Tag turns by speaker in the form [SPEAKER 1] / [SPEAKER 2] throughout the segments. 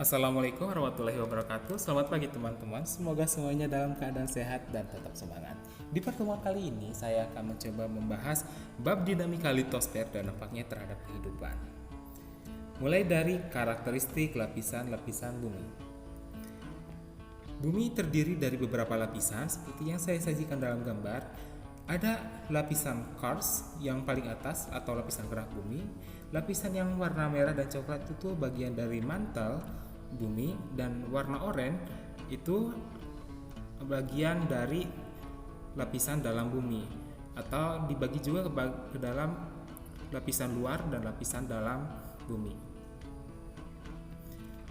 [SPEAKER 1] Assalamualaikum warahmatullahi wabarakatuh. Selamat pagi teman-teman. Semoga semuanya dalam keadaan sehat dan tetap semangat. Di pertemuan kali ini saya akan mencoba membahas bab dinamika litosfer dan dampaknya terhadap kehidupan. Mulai dari karakteristik lapisan-lapisan bumi. Bumi terdiri dari beberapa lapisan seperti yang saya sajikan dalam gambar. Ada lapisan crust yang paling atas atau lapisan kerak bumi. Lapisan yang warna merah dan coklat itu bagian dari mantel bumi, dan warna oranye itu bagian dari lapisan dalam bumi, atau dibagi juga ke dalam lapisan luar dan lapisan dalam bumi.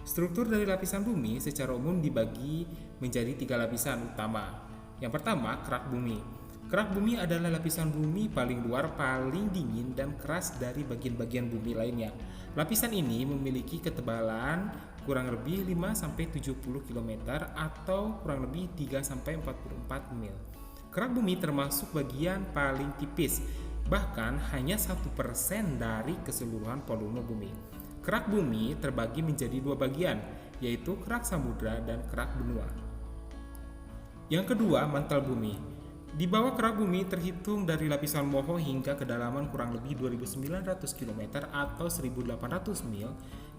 [SPEAKER 1] Struktur dari lapisan bumi secara umum dibagi menjadi 3 lapisan utama. Yang pertama, kerak bumi. Kerak bumi adalah lapisan bumi paling luar, paling dingin dan keras dari bagian-bagian bumi lainnya. Lapisan ini memiliki ketebalan kurang lebih 5-70 km atau kurang lebih 3-44 mil. Kerak bumi termasuk bagian paling tipis, bahkan hanya 1% dari keseluruhan volume bumi. Kerak bumi terbagi menjadi 2 bagian, yaitu kerak samudra dan kerak benua. Yang kedua, mantel bumi. Di bawah kerak bumi terhitung dari lapisan moho hingga kedalaman kurang lebih 2.900 km atau 1.800 mil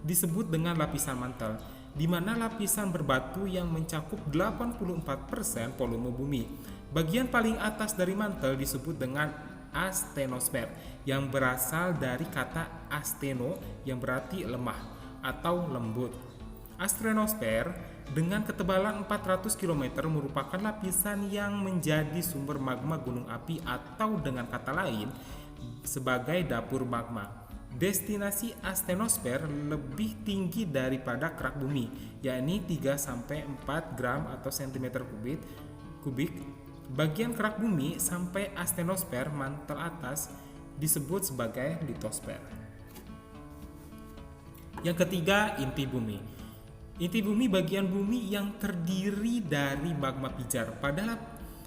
[SPEAKER 1] disebut dengan lapisan mantel, di mana lapisan berbatu yang mencakup 84% volume bumi. Bagian paling atas dari mantel disebut dengan astenosfer, yang berasal dari kata asteno yang berarti lemah atau lembut. Astenosfer dengan ketebalan 400 km merupakan lapisan yang menjadi sumber magma gunung api, atau dengan kata lain sebagai dapur magma. Destinasi astenosfer lebih tinggi daripada kerak bumi, yakni 3-4 gram atau cm kubik. Bagian kerak bumi sampai astenosfer mantel atas disebut sebagai litosfer. Yang ketiga, inti bumi. Inti bumi bagian bumi yang terdiri dari magma pijar. Pada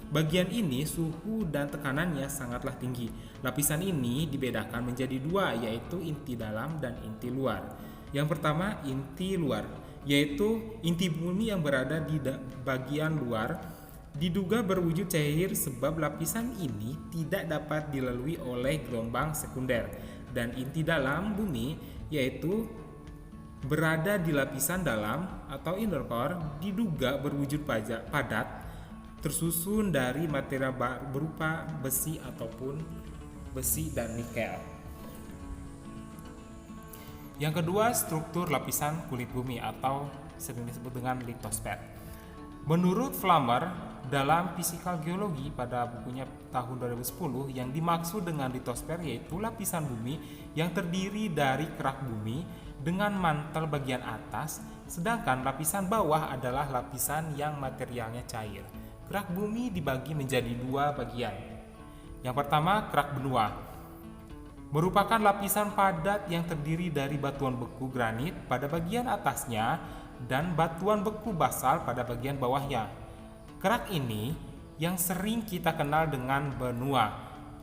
[SPEAKER 1] bagian ini suhu dan tekanannya sangatlah tinggi. Lapisan ini dibedakan menjadi 2, yaitu inti dalam dan inti luar. Yang pertama, inti luar, yaitu inti bumi yang berada di bagian luar, diduga berwujud cair sebab lapisan ini tidak dapat dilalui oleh gelombang sekunder. Dan inti dalam bumi, yaitu berada di lapisan dalam atau inner core, diduga berwujud padat, tersusun dari material berupa besi ataupun besi dan nikel. Yang kedua, struktur lapisan kulit bumi atau sering disebut dengan litosfer. Menurut Flammer dalam Physical Geology pada bukunya tahun 2010, yang dimaksud dengan litosfer yaitu lapisan bumi yang terdiri dari kerak bumi dengan mantel bagian atas, sedangkan lapisan bawah adalah lapisan yang materialnya cair. Kerak bumi dibagi menjadi 2 bagian. Yang pertama, kerak benua, merupakan lapisan padat yang terdiri dari batuan beku granit pada bagian atasnya dan batuan beku basal pada bagian bawahnya. Kerak ini yang sering kita kenal dengan benua.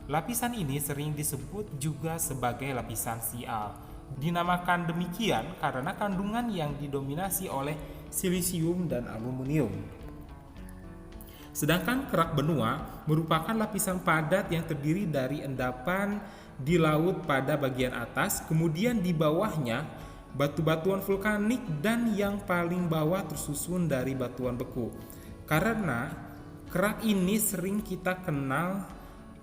[SPEAKER 1] Lapisan ini sering disebut juga sebagai lapisan sial. Dinamakan demikian karena kandungan yang didominasi oleh silisium dan aluminium. Sedangkan kerak benua merupakan lapisan padat yang terdiri dari endapan di laut pada bagian atas, kemudian di bawahnya batu-batuan vulkanik, dan yang paling bawah tersusun dari batuan beku. Karena kerak ini sering kita kenal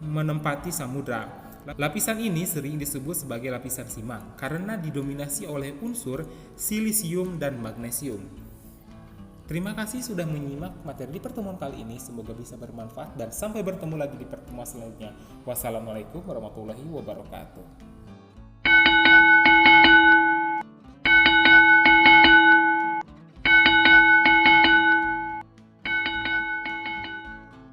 [SPEAKER 1] menempati samudra. Lapisan ini sering disebut sebagai lapisan simak karena didominasi oleh unsur silisium dan magnesium. Terima kasih sudah menyimak materi di pertemuan kali ini. Semoga bisa bermanfaat dan sampai bertemu lagi di pertemuan selanjutnya. Wassalamualaikum warahmatullahi wabarakatuh.